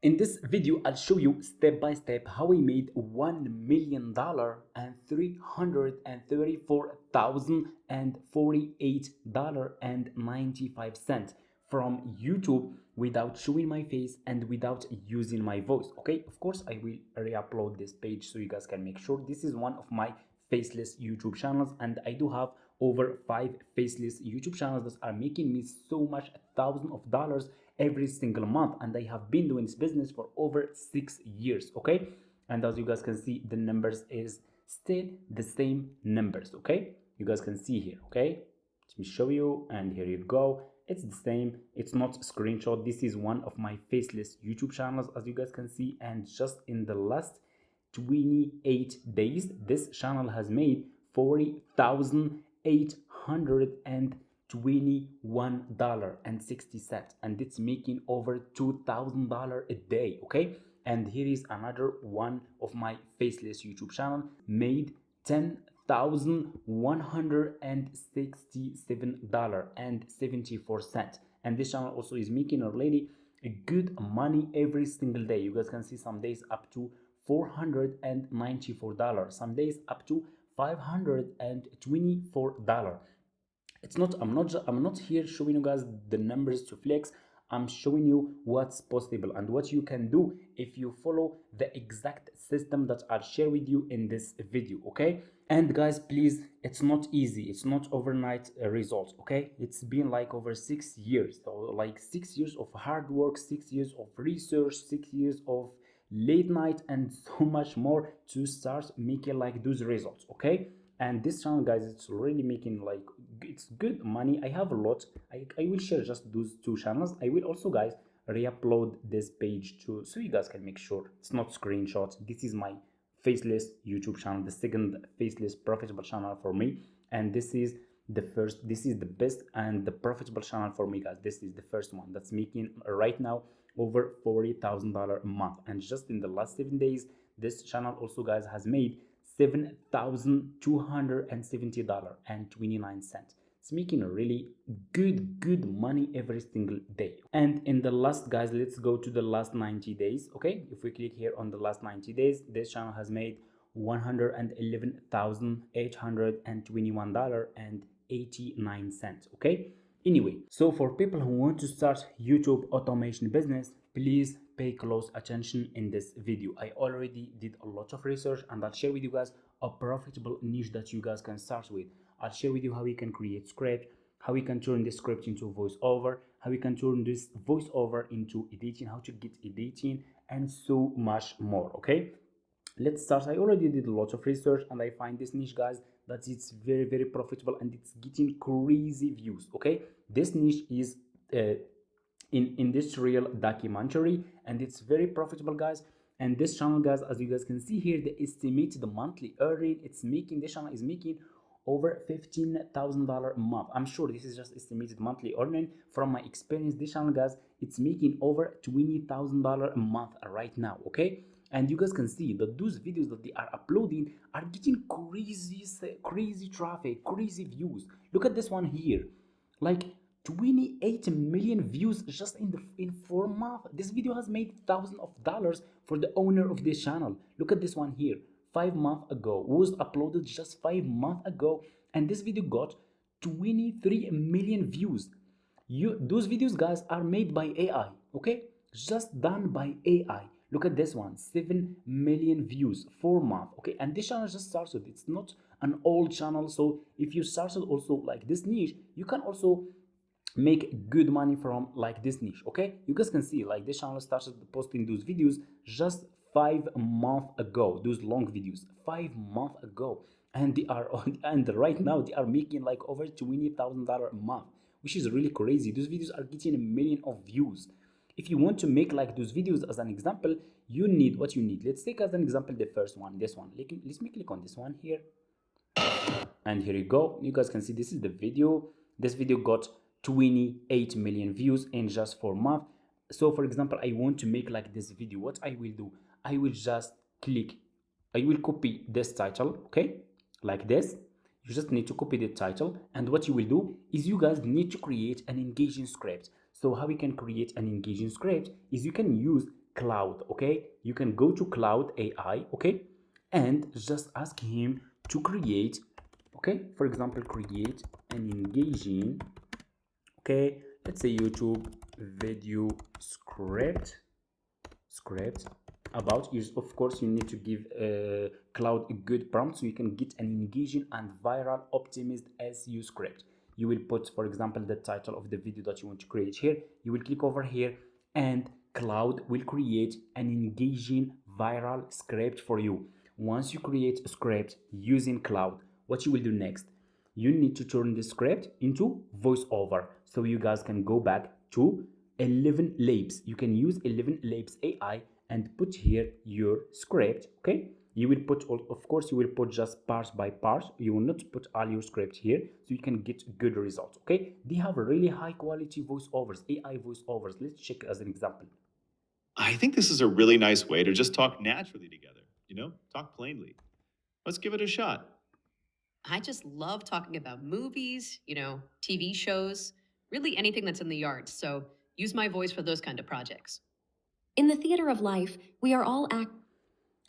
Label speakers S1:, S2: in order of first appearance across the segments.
S1: In this video, I'll show you step by step how we made $1,000,000 and $334,048.95 from YouTube without showing my face and without using my voice. Okay, of course, I will re-upload this page so you guys can make sure. This is one of my faceless YouTube channels, and I do have over 5 faceless YouTube channels that are making me so much thousands of dollars every single month, and I have been doing this business for over 6 years. Okay, and as you guys can see, the numbers is still the same numbers. Okay, you guys can see here. Okay, let me show you, and here you go. It's the same. It's not a screenshot. This is one of my faceless YouTube channels, as you guys can see, and just in the last 28 days this channel has made $40,821.60, and it's making over $2,000 a day. Okay, and here is another one of my faceless YouTube channel made $10,167.74, and this channel also is making already a good money every single day. You guys can see some days up to $494, some days up to $524. It's not, I'm not here showing you guys the numbers to flex. I'm showing you what's possible and what you can do if you follow the exact system that I'll share with you in this video. Okay, and guys, please, it's not easy. It's not overnight results. Okay, it's been like over 6 years, so like 6 years of hard work, 6 years of research, 6 years of late night, and so much more to start making like those results. Okay, and this channel, guys, it's really making like it's good money. I have a lot. I will share just those two channels. I will also, guys, re-upload this page too, so you guys can make sure it's not screenshots. This is my faceless YouTube channel, the second faceless profitable channel for me, and this is the first, this is the best and the profitable channel for me, guys. This is the first one that's making right now over $40,000 a month, and just in the last 7 days this channel also, guys, has made $7,270.29. It's making a really good money every single day. And in the last, guys, let's go to the last 90 days. Okay, if we click here on the last 90 days, this channel has made $111,821.89. Okay, anyway, so for people who want to start YouTube automation business, please pay close attention in this video. I already did a lot of research, and I'll share with you guys a profitable niche that you guys can start with. I'll share with you how you can create script, how we can turn this script into voiceover, how we can turn this voiceover into editing, how to get editing, and so much more. Okay, let's start. I already did a lot of research, and I find this niche, guys, that it's very profitable and it's getting crazy views. Okay, this niche is in industrial documentary, and it's very profitable, guys. And this channel, guys, as you guys can see here, the estimated monthly earning, it's making, this channel is making over $15,000 a month. I'm sure this is just estimated monthly earning. From my experience, this channel, guys, it's making over $20,000 a month right now. Okay, and you guys can see that those videos that they are uploading are getting crazy traffic, crazy views. Look at this one here, like 28 million views just in 4 months. This video has made thousands of dollars for the owner of this channel. Look at this one here, 5 months ago, was uploaded just 5 months ago, and this video got 23 million views. Those videos, guys, are made by AI. Okay, just done by AI. Look at this one, 7 million views, 4 months. Okay, and this channel just started. It's not an old channel, so if you started also like this niche, you can also make good money from like this niche. Okay, you guys can see like this channel started posting those videos just 5 months ago, those long videos 5 months ago, and they are and right now they are making like over $20,000 a month, which is really crazy. Those videos are getting a million of views. If you want to make like those videos, as an example, you need what you need. Let's take as an example the first one, this one. Let me click on this one here, and here you go. You guys can see this is the video. This video got 28 million views in just 4 months. So for example, I want to make like this video. What I will do, I will just click, I will copy this title. Okay, like this. You just need to copy the title, and what you will do is you guys need to create an engaging script. So how we can create an engaging script is you can use Cloud. Okay, you can go to Cloud AI, okay, and just ask him to create, okay, for example, create an engaging, okay, let's say YouTube video script about is. Of course, you need to give Cloud a good prompt so you can get an engaging and viral optimized SEO script. You will put, for example, the title of the video that you want to create here. You will click over here and Cloud will create an engaging viral script for you. Once you create a script using Cloud, what you will do next, you need to turn the script into voiceover. So you guys can go back to 11 Labs. You can use 11 Labs AI and put here your script, okay? You will put, of course, you will put just part by part. You will not put all your script here, so you can get good results, okay? They have really high quality voiceovers, AI voiceovers. Let's check as an example.
S2: I think this is a really nice way to just talk naturally together, talk plainly. Let's give it a shot.
S3: I just love talking about movies, TV shows, really anything that's in the yard. So use my voice for those kind of projects.
S4: In the theater of life, we are all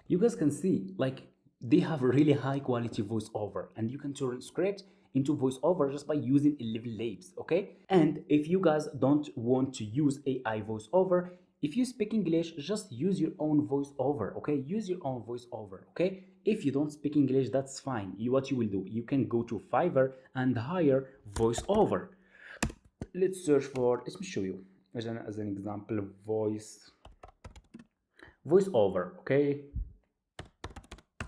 S1: You guys can see, like, they have really high quality voiceover, and you can turn script into voiceover just by using 11 Labs, okay? And if you guys don't want to use AI voiceover, if you speak English, just use your own voiceover, okay? Use your own voiceover, okay? If you don't speak English, that's fine. What you will do, you can go to Fiverr and hire voiceover. Let's search for, let me show you as an example, voiceover, okay?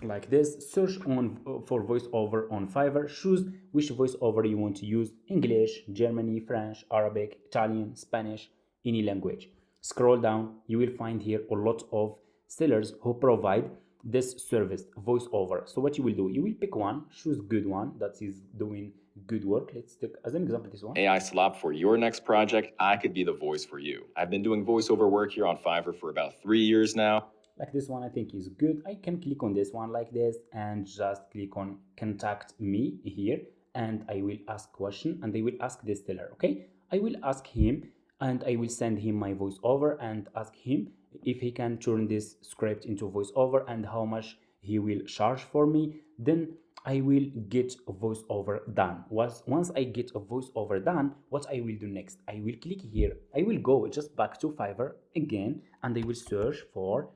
S1: Like this, search on for voiceover on Fiverr, choose which voiceover you want to use: English, Germany, French, Arabic, Italian, Spanish, any language. Scroll down, you will find here a lot of sellers who provide this service, voiceover. So what you will do, you will pick one, choose good one that is doing good work. Let's take as an example this one.
S5: AI slop, for your next project, I could be the voice for you. I've been doing voiceover work here on Fiverr for about 3 years now.
S1: Like this one, I think is good. I can click on this one like this and just click on contact me here, and I will ask question, and I will ask this seller, okay? I will ask him and I will send him my voiceover and ask him if he can turn this script into voiceover and how much he will charge for me. Then I will get a voiceover done. Once I get a voiceover done, what I will do next, I will click here. I will go just back to Fiverr again, and I will search for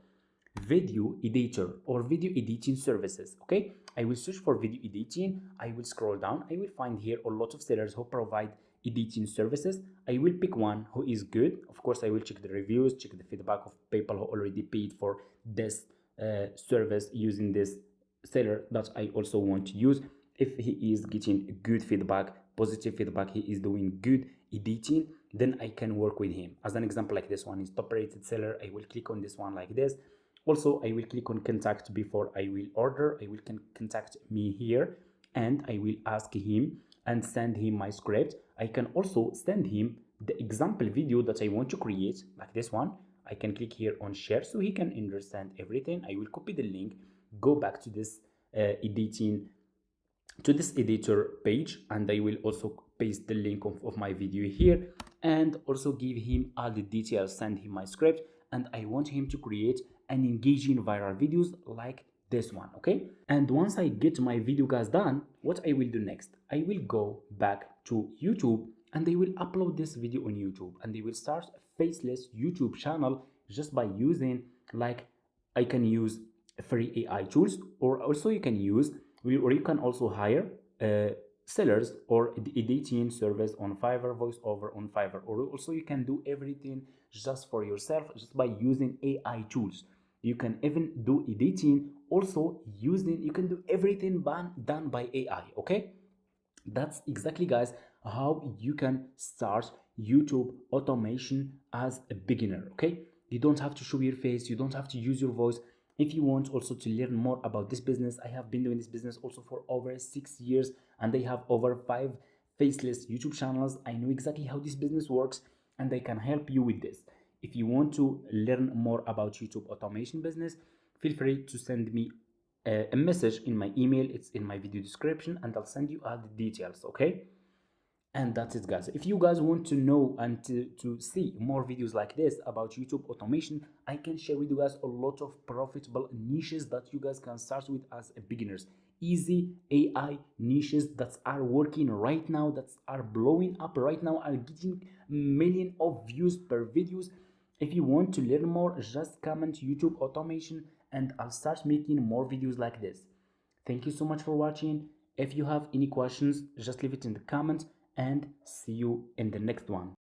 S1: video editor or video editing services, okay? I will search for video editing. I will scroll down. I will find here a lot of sellers who provide editing services. I will pick one who is good. Of course, I will check the reviews, check the feedback of people who already paid for this service using this seller that I also want to use. If he is getting good feedback, positive feedback, he is doing good editing, then I can work with him. As an example, like this one is top rated seller. I will click on this one like this. Also, I will click on contact before I will order. I will contact me here, and I will ask him and send him my script. I can also send him the example video that I want to create, like this one. I can click here on share so he can understand everything. I will copy the link, go back to this editor page, and I will also paste the link of my video here, and also give him all the details, send him my script, and I want him to create an engaging viral videos like this one, okay? And once I get my video guys done, what I will do next, I will go back to YouTube and I will upload this video on YouTube, and they will start a faceless YouTube channel just by using, like, I can use free AI tools, or also you can use, or you can also hire sellers or the editing service on Fiverr, voiceover on Fiverr, or also you can do everything just for yourself just by using AI tools. You can even do editing also using, you can do everything done by AI, okay? That's exactly, guys, how you can start YouTube automation as a beginner, okay? You don't have to show your face, you don't have to use your voice. If you want also to learn more about this business, I have been doing this business also for over 6 years, and I have over 5 faceless YouTube channels. I know exactly how this business works, and I can help you with this. If you want to learn more about YouTube automation business, feel free to send me a message in my email. It's in my video description, and I'll send you all the details, okay? And that's it, guys. If you guys want to know and to see more videos like this about YouTube automation, I can share with you guys a lot of profitable niches that you guys can start with as a beginners. Easy AI niches that are working right now, that are blowing up right now, are getting million of views per videos. If you want to learn more, just comment YouTube automation and I'll start making more videos like this. Thank you so much for watching. If you have any questions, just leave it in the comments and see you in the next one.